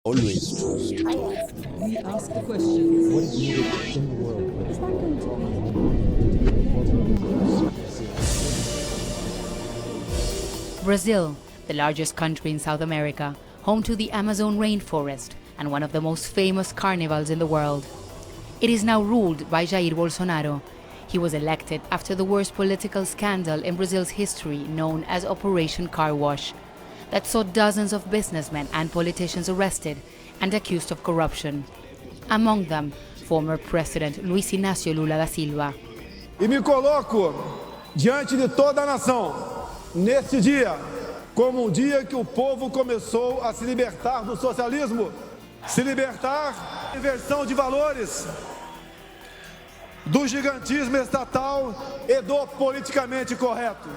Always trust. We ask the questions. What is needed in the world? Brazil, the largest country in South America, home to the Amazon rainforest and one of the most famous carnivals in the world. It is now ruled by Jair Bolsonaro. He was elected after the worst political scandal in Brazil's history, known as Operation Car Wash, that saw dozens of businessmen and politicians arrested and accused of corruption. Among them, former President Luiz Inácio Lula da Silva. E me coloco diante de toda a nação, neste dia, como um dia que o povo começou a se libertar do socialismo, se libertar da inversão de valores, do gigantismo estatal e do politicamente correto.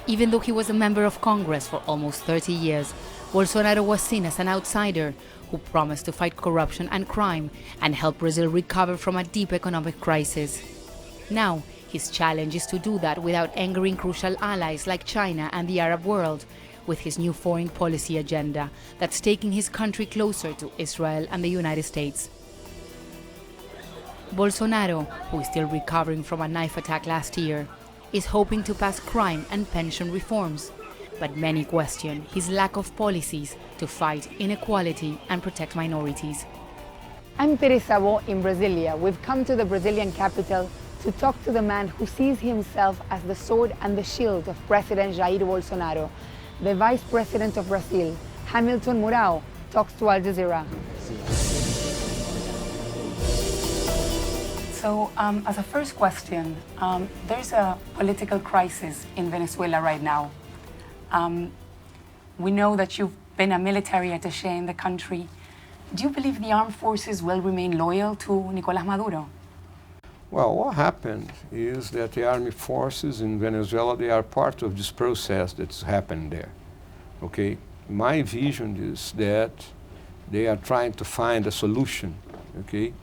Even though he was a member of Congress for almost 30 years, Bolsonaro was seen as an outsider who promised to fight corruption and crime and help Brazil recover from a deep economic crisis. Now, his challenge is to do that without angering crucial allies like China and the Arab world, with his new foreign policy agenda that's taking his country closer to Israel and the United States. Bolsonaro, who is still recovering from a knife attack last year, is hoping to pass crime and pension reforms, but many question his lack of policies to fight inequality and protect minorities. I'm Teresa Bo in Brasilia. We've come to the Brazilian capital to talk to the man who sees himself as the sword and the shield of President Jair Bolsonaro. The Vice President of Brazil, Hamilton Mourão, talks to Al Jazeera. So, as a first question, there's a political crisis in Venezuela right now. We know that you've been a military attaché in the country. Do you believe the armed forces will remain loyal to Nicolás Maduro? Well, what happened is that the army forces in Venezuela, they are part of this process that's happened there, okay? My vision is that they are trying to find a solution, okay?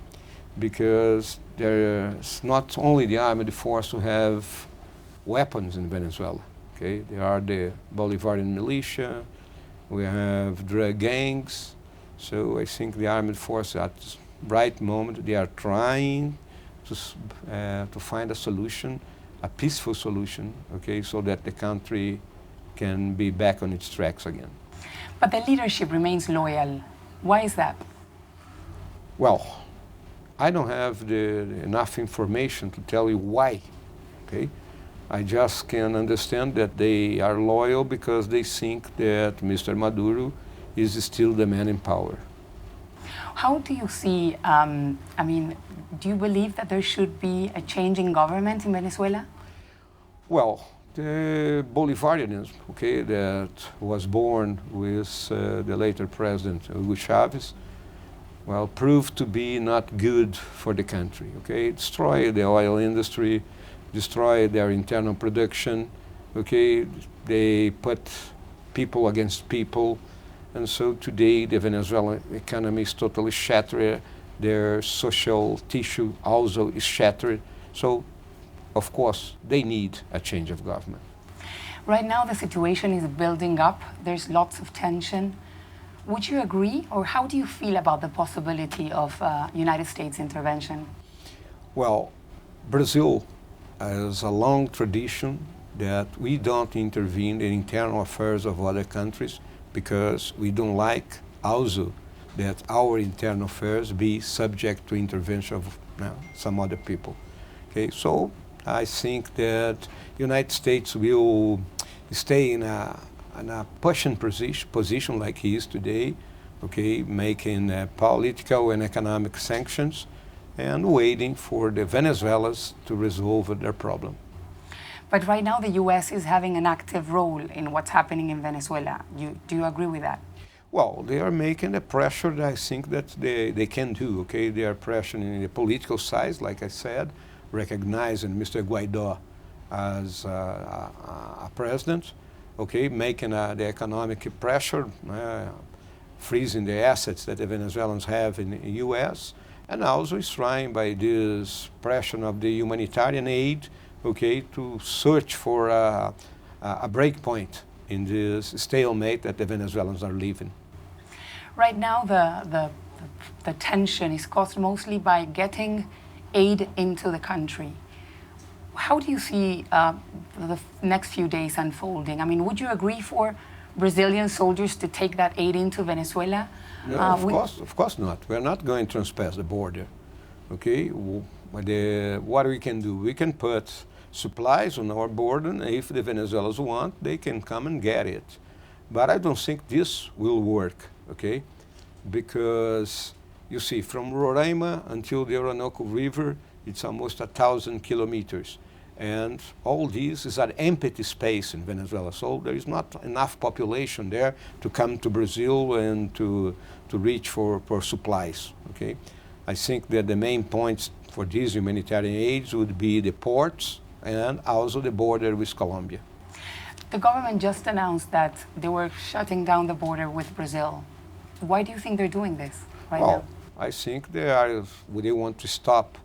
Because there's not only the armed force who have weapons in Venezuela, okay? There are the Bolivarian militia, we have drug gangs, so I think the armed force at this right moment, they are trying to find a solution, a peaceful solution, okay, so that the country can be back on its tracks again. But the leadership remains loyal. Why is that? Well, I don't have enough information to tell you why, okay? I just can understand that they are loyal because they think that Mr. Maduro is still the man in power. How do you see, do you believe that there should be a change in government in Venezuela? Well, the Bolivarianism, okay, that was born with the later president Hugo Chavez, well, proved to be not good for the country, okay? Destroyed the oil industry, destroyed their internal production, okay? They put people against people, and so today the Venezuelan economy is totally shattered, their social tissue also is shattered, so of course they need a change of government. Right now the situation is building up, there's lots of tension. Would you agree, or how do you feel about the possibility of United States intervention? Well, Brazil has a long tradition that we don't intervene in internal affairs of other countries because we don't like also that our internal affairs be subject to intervention of some other people. Okay, so I think that the United States will stay in a pushing position like he is today, okay, making political and economic sanctions and waiting for the Venezuelans to resolve their problem. But right now the US is having an active role in what's happening in Venezuela. Do you agree with that? Well, they are making the pressure that I think that they can do, okay? They are pressuring the political side, like I said, recognizing Mr. Guaido as a president, okay, making the economic pressure, freezing the assets that the Venezuelans have in the US, and also is trying by this pressure of the humanitarian aid, okay, to search for a break point in this stalemate that the Venezuelans are living. Right now, the tension is caused mostly by getting aid into the country. How do you see the next few days unfolding? I mean, would you agree for Brazilian soldiers to take that aid into Venezuela? No, of course not. We're not going to trespass the border. Okay, what we can do, we can put supplies on our border, and if the Venezuelans want, they can come and get it. But I don't think this will work, okay? Because, you see, from Roraima until the Orinoco River, it's almost 1,000 kilometers. And all this is an empty space in Venezuela, so there is not enough population there to come to Brazil and to reach for supplies, okay? I think that the main points for these humanitarian aids would be the ports and also the border with Colombia. The government just announced that they were shutting down the border with Brazil. Why do you think they're doing this right now? I think they want to stop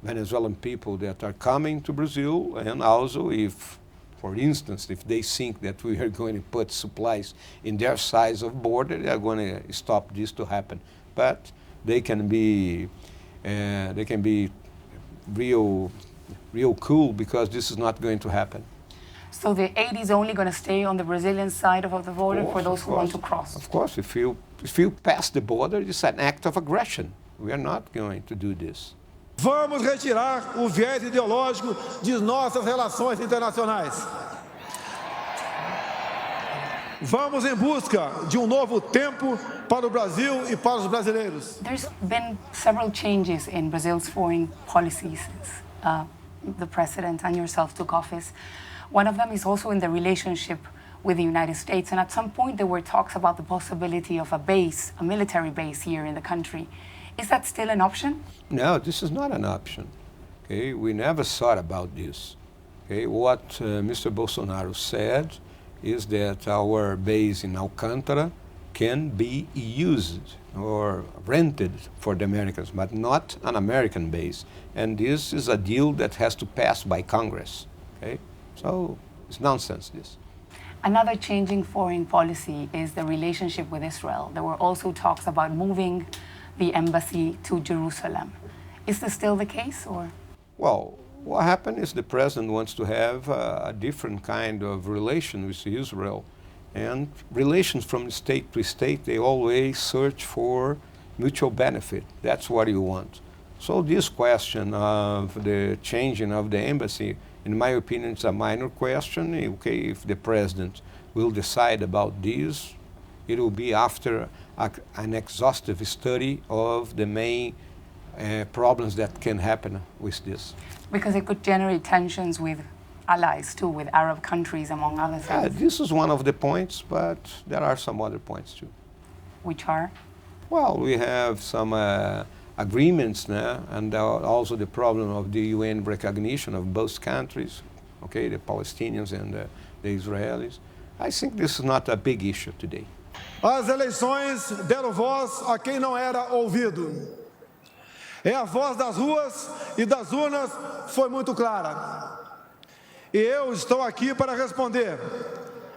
Venezuelan people that are coming to Brazil, and also if, for instance, if they think that we are going to put supplies in their size of border, they are going to stop this to happen. But they can be real cool, because this is not going to happen. So the aid is only going to stay on the Brazilian side of the border for those who want to cross? Of course, if you pass the border, it's an act of aggression. We are not going to do this. Vamos retirar o viés ideológico de nossas relações internacionais. Vamos em busca de novo tempo para o Brasil e para os brasileiros. There's been several changes in Brazil's foreign policies since the president and yourself took office. One of them is also in the relationship with the United States, and at some point there were talks about the possibility of a military base here in the country. Is that still an option? No, this is not an option. Okay, we never thought about this. Okay, what Mr. Bolsonaro said is that our base in Alcântara can be used or rented for the Americans, but not an American base. And this is a deal that has to pass by Congress. Okay, so it's nonsense, this. Another changing foreign policy is the relationship with Israel. There were also talks about moving the embassy to Jerusalem. Is this still the case, or? Well, what happened is the president wants to have a different kind of relation with Israel. And relations from state to state, they always search for mutual benefit. That's what you want. So this question of the changing of the embassy, in my opinion, it's a minor question. Okay, if the president will decide about this, it will be after an exhaustive study of the main problems that can happen with this. Because it could generate tensions with allies too, with Arab countries, among other things. This is one of the points, but there are some other points too. Which are? Well, we have some agreements now, and also the problem of the UN recognition of both countries, okay, the Palestinians and the Israelis. I think this is not a big issue today. As eleições deram voz a quem não era ouvido. E a voz das ruas e das urnas foi muito clara. E eu estou aqui para responder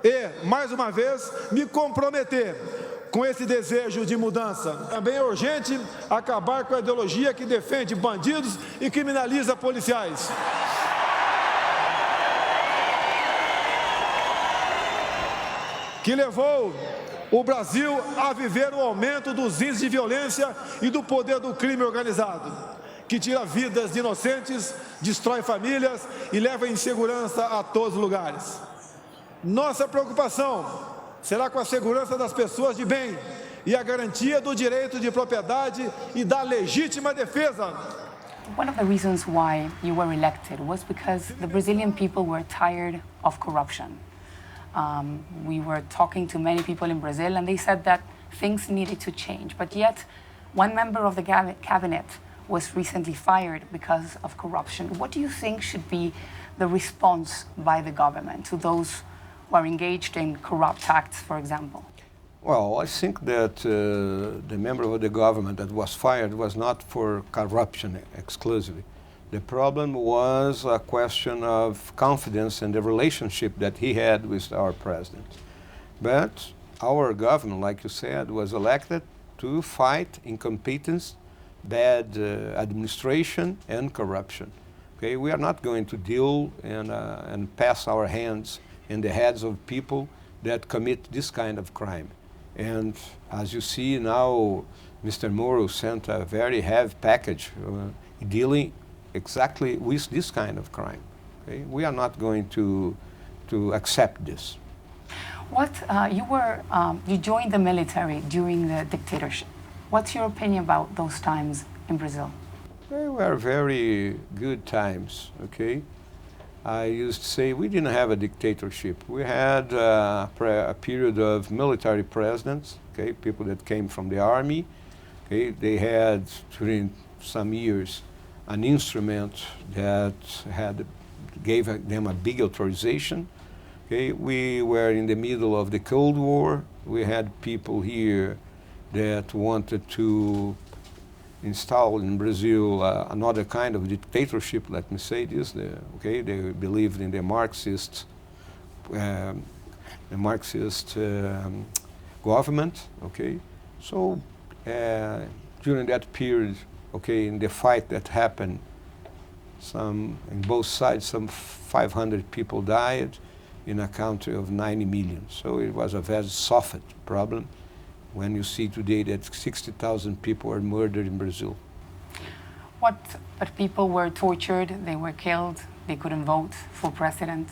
e, mais uma vez, me comprometer com esse desejo de mudança. Também é urgente acabar com a ideologia que defende bandidos e criminaliza policiais. Que levou o Brasil a viver o aumento dos índices de violência e do poder do crime organizado, que tira vidas de inocentes, destrói famílias e leva insegurança a todos os lugares. Nossa preocupação será com a segurança das pessoas de bem e a garantia do direito de propriedade e da legítima defesa. One of the reasons why you were elected was because the Brazilian people were tired of corruption. We were talking to many people in Brazil, and they said that things needed to change. But yet, one member of the cabinet was recently fired because of corruption. What do you think should be the response by the government to those who are engaged in corrupt acts, for example? Well, I think that the member of the government that was fired was not for corruption exclusively. The problem was a question of confidence in the relationship that he had with our president. But our government, like you said, was elected to fight incompetence, bad administration, and corruption. Okay, we are not going to deal and pass our hands in the heads of people that commit this kind of crime. And as you see now, Mr. Moro sent a very heavy package dealing exactly with this kind of crime. Okay? We are not going to accept this. You joined the military during the dictatorship. What's your opinion about those times in Brazil? They were very good times, okay? I used to say we didn't have a dictatorship. We had a period of military presidents, okay, people that came from the army. Okay, they had, during some years, an instrument that gave them a big authorization. Okay, we were in the middle of the Cold War. We had people here that wanted to install in Brazil another kind of dictatorship, let me say this. They believed in the Marxist government. Okay, so during that period, okay, in the fight that happened, in both sides, some 500 people died in a country of 90 million. So it was a very soft problem. When you see today that 60,000 people are murdered in Brazil. But people were tortured, they were killed, they couldn't vote for president.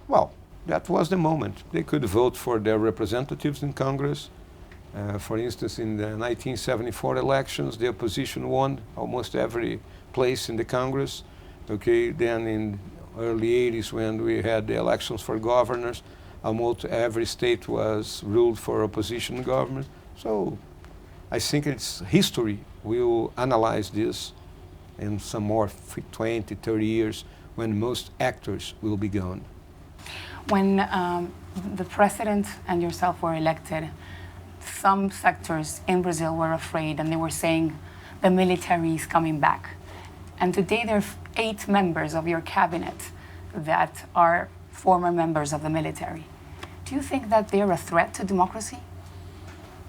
Well, that was the moment. They could vote for their representatives in Congress. For instance, in the 1974 elections, the opposition won almost every place in the Congress. Okay, then in early 80s, when we had the elections for governors, almost every state was ruled for opposition government. So I think it's history will analyze this in some more 20, 30 years when most actors will be gone. When the president and yourself were elected, some sectors in Brazil were afraid and they were saying the military is coming back. And today there are 8 members of your cabinet that are former members of the military. Do you think that they're a threat to democracy?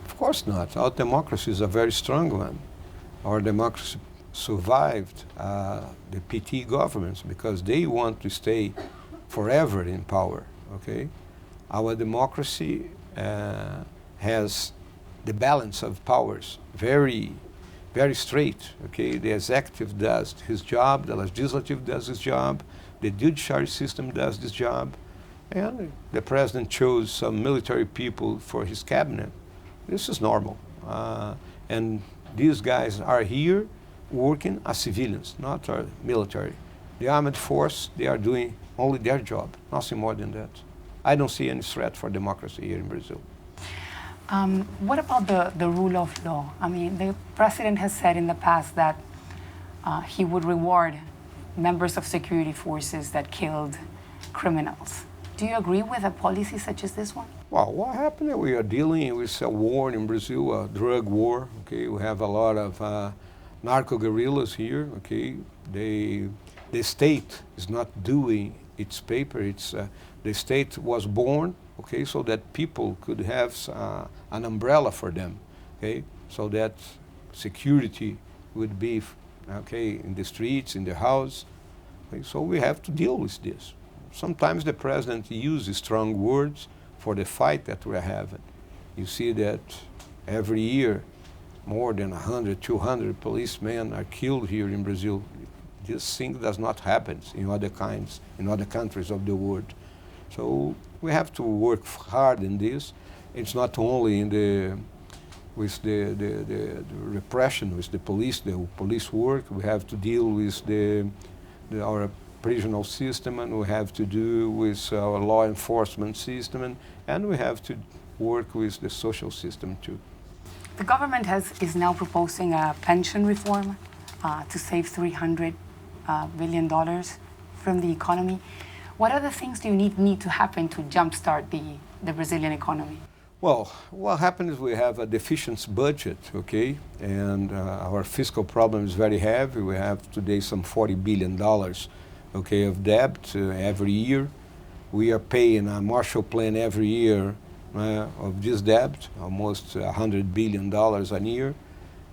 Of course not. Our democracy is a very strong one. Our democracy survived the PT governments because they want to stay forever in power. Okay, our democracy has the balance of powers very, very straight. Okay, the executive does his job, the legislative does his job, the judiciary system does this job. And the president chose some military people for his cabinet. This is normal. And these guys are here working as civilians, not our military. The armed force, they are doing only their job, nothing more than that. I don't see any threat for democracy here in Brazil. What about the rule of law? I mean, the president has said in the past that he would reward members of security forces that killed criminals. Do you agree with a policy such as this one? Well, what happened? We are dealing with a war in Brazil, a drug war. Okay, we have a lot of narco guerrillas here. Okay, the state is not doing its paper. The state was born, okay, so that people could have an umbrella for them. Okay, so that security would be okay in the streets, in the house. Okay, so we have to deal with this. Sometimes the president uses strong words for the fight that we're having. You see that every year more than 100, 200 policemen are killed here in Brazil. This thing does not happen in other countries of the world. So we have to work hard in this. It's not only with the repression, with the police work. We have to deal with our prisonal system, and we have to do with our law enforcement system, and we have to work with the social system too. The government is now proposing a pension reform to save $300 billion from the economy. What other things do you need to happen to jumpstart the Brazilian economy? Well, what happens is we have a deficient budget, okay, and our fiscal problem is very heavy. We have today some $40 billion, okay, of debt every year. We are paying a Marshall Plan every year of this debt, almost $100 billion a year,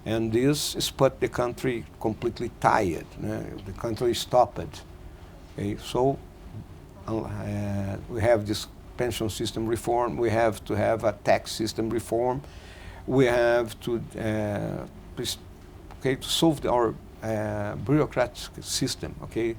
and this has put the country completely tired. The country stopped. Okay? So we have this pension system reform, we have to have a tax system reform, we have to solve our bureaucratic system. Okay?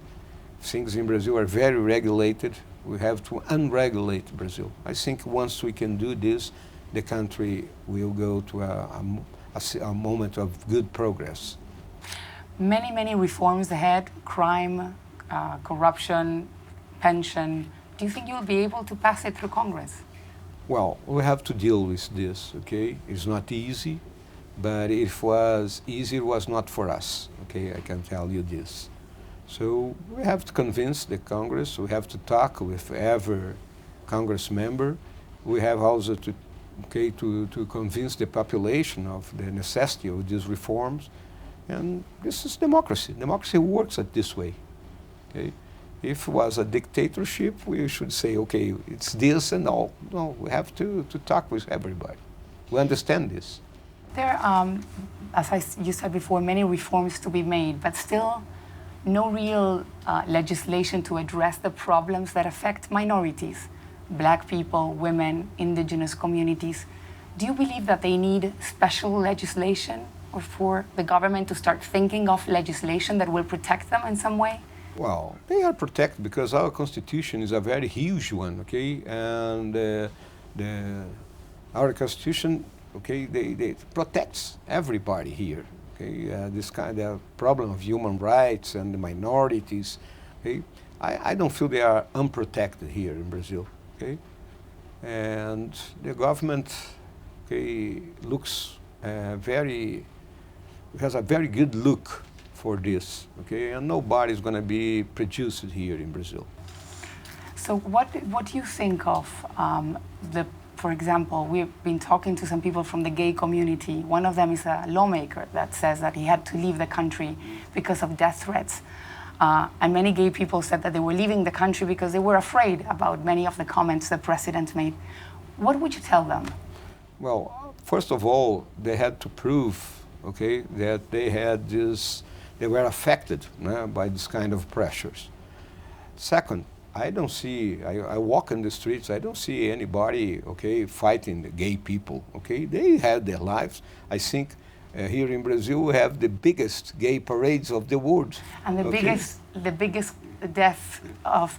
Things in Brazil are very regulated. We have to unregulate Brazil. I think once we can do this, the country will go to a moment of good progress. Many reforms ahead: crime, corruption, pension. Do you think you'll be able to pass it through Congress? Well, we have to deal with this, okay? It's not easy, but if it was easy, it was not for us, okay? I can tell you this. So we have to convince the Congress, we have to talk with every Congress member. We have also to convince the population of the necessity of these reforms. And this is democracy. Democracy works this way. Okay? If it was a dictatorship, we should say, okay, it's this and all. No, we have to talk with everybody. We understand this. There are, as you said before, many reforms to be made, but still no real legislation to address the problems that affect minorities, black people, women, indigenous communities. Do you believe that they need special legislation, or for the government to start thinking of legislation that will protect them in some way? Well, they are protected because our constitution is a very huge one, okay? And our constitution, okay, they protects everybody here. Okay? This kind of problem of human rights and the minorities, okay? I don't feel they are unprotected here in Brazil, okay? And the government, okay, looks has a very good look for this, okay? And nobody is going to be produced here in Brazil. So what do you think of for example, we've been talking to some people from the gay community. One of them is a lawmaker that says that he had to leave the country because of death threats. And many gay people said that they were leaving the country because they were afraid about many of the comments the president made. What would you tell them? Well, first of all, they had to prove, okay, that they were affected by this kind of pressures. Second, I don't see, I walk in the streets, I don't see anybody, okay, fighting the gay people, okay? They had their lives. I think here in Brazil we have the biggest gay parades of the world. And the biggest death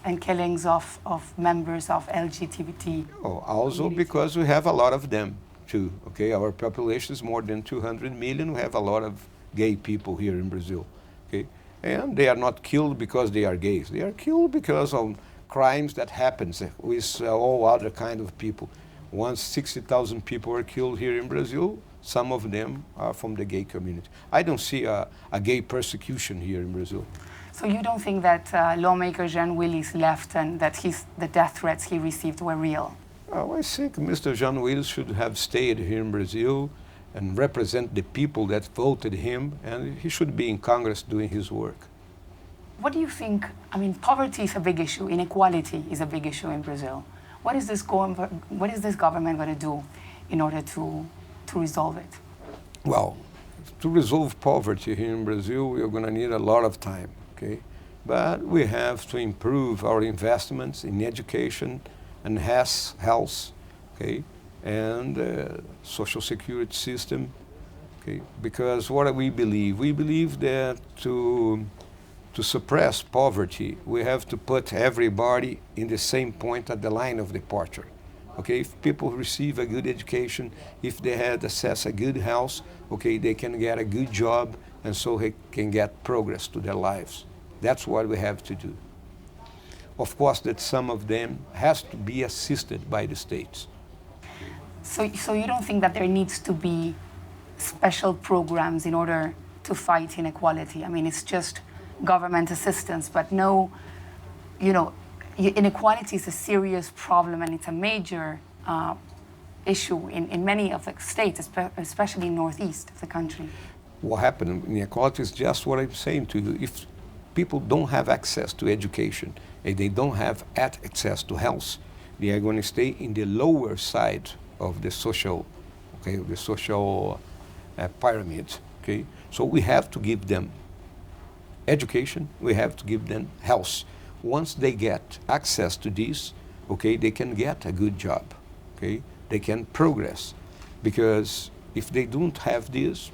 and killings of members of LGBT. Oh, also because we have a lot of them too, okay? Our population is more than 200 million. We have a lot of gay people here in Brazil, okay? And they are not killed because they are gays. They are killed because of crimes that happens with all other kind of people. Once 60,000 people were killed here in Brazil, some of them are from the gay community. I don't see a gay persecution here in Brazil. So you don't think that lawmaker Jean Willis left and that the death threats he received were real? Well, I think Mr. Jean Willis should have stayed here in Brazil and represent the people that voted him, and he should be in Congress doing his work. What do you think? I mean, poverty is a big issue. Inequality is a big issue in Brazil. What is this government going to do in order to resolve it? Well, to resolve poverty here in Brazil, we are going to need a lot of time, okay? But we have to improve our investments in education and health, okay? And social security system, okay? Because what we believe that to suppress poverty, we have to put everybody in the same point at the line of departure, okay? If people receive a good education, if they had access a good health, okay, they can get a good job, and so they can get progress to their lives. That's what we have to do. Of course, that some of them has to be assisted by the states. So you don't think that there needs to be special programs in order to fight inequality? I mean, it's just government assistance, but no, inequality is a serious problem, and it's a major issue in many of the states, especially in northeast of the country. What happened in inequality is just what I'm saying to you. If people don't have access to education, and they don't have access to health, they are going to stay in the lower side of the social, okay, the social pyramid. Okay, so we have to give them education. We have to give them health. Once they get access to this, okay, they can get a good job. Okay, they can progress, because if they don't have this,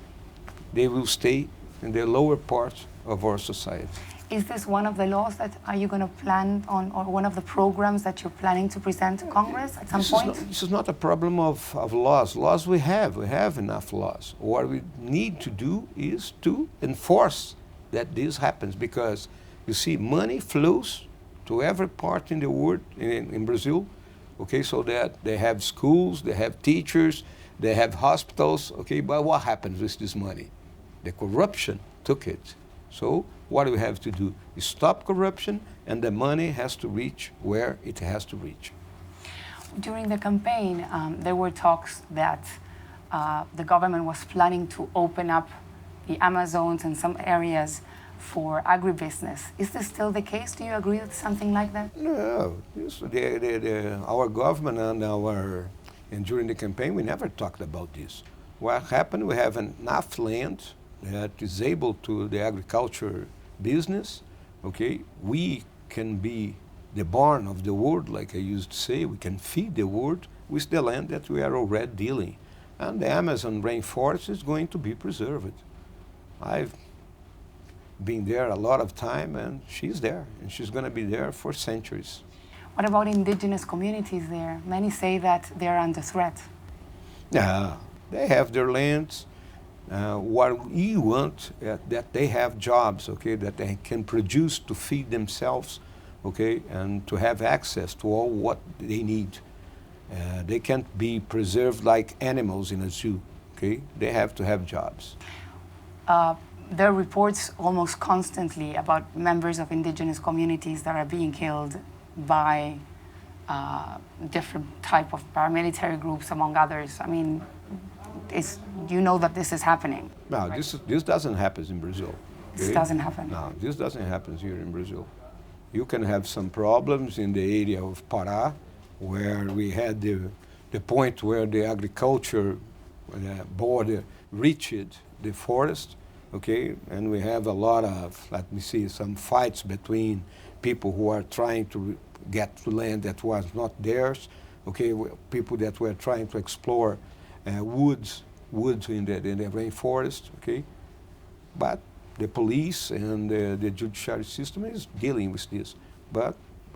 they will stay in the lower part of our society. Is this one of the laws that are you going to plan on, or one of the programs that you're planning to present to Congress at some point? This is not a problem of laws. Laws we have enough laws. What we need to do is to enforce that this happens, because you see, money flows to every part in the world, in Brazil, okay, so that they have schools, they have teachers, they have hospitals, okay, but what happens with this money? The corruption took it. So what do we have to do? Is stop corruption, and the money has to reach where it has to reach. During the campaign, there were talks that the government was planning to open up the Amazons and some areas for agribusiness. Is this still the case? Do you agree with something like that? No, our government and during the campaign, we never talked about this. What happened, we have enough land that is able to the agriculture business, okay? We can be the barn of the world, like I used to say. We can feed the world with the land that we are already dealing. And the Amazon rainforest is going to be preserved. I've been there a lot of time, and she's there, and she's going to be there for centuries. What about indigenous communities there? Many say that they're under threat. Yeah, they have their lands. What we want, that they have jobs, okay, that they can produce to feed themselves, okay, and to have access to all what they need. They can't be preserved like animals in a zoo, okay? They have to have jobs. There are reports almost constantly about members of indigenous communities that are being killed by different type of paramilitary groups, among others. I mean, you know that this is happening. No, right? This doesn't happen in Brazil. Okay? This doesn't happen? No, this doesn't happen here in Brazil. You can have some problems in the area of Pará, where we had the point where the agriculture border reached the forest, okay? And we have a lot of, let me see, some fights between people who are trying to get to land that was not theirs, okay? People that were trying to explore woods in the rainforest, okay? But the police and the judiciary system is dealing with this. But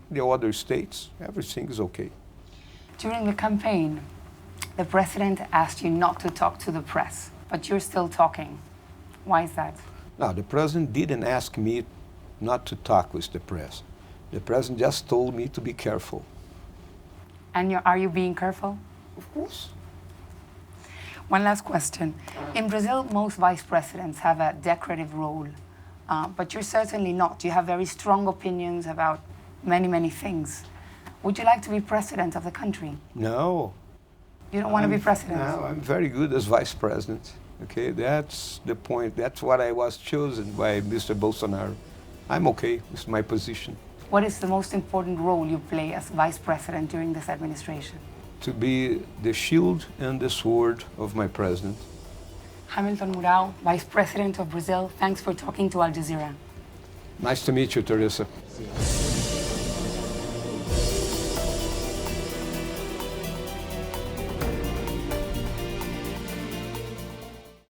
the other states, everything is okay. During the campaign, the president asked you not to talk to the press, but you're still talking. Why is that? No, the president didn't ask me not to talk with the press. The president just told me to be careful. And are you being careful? Of course. One last question. In Brazil, most vice presidents have a decorative role, but you're certainly not. You have very strong opinions about many, many things. Would you like to be president of the country? No. You don't want to be president? No, I'm very good as vice president. Okay, that's the point. That's what I was chosen by Mr. Bolsonaro. I'm okay with my position. What is the most important role you play as vice president during this administration? To be the shield and the sword of my president. Hamilton Mourão, Vice President of Brazil, thanks for talking to Al Jazeera. Nice to meet you, Teresa.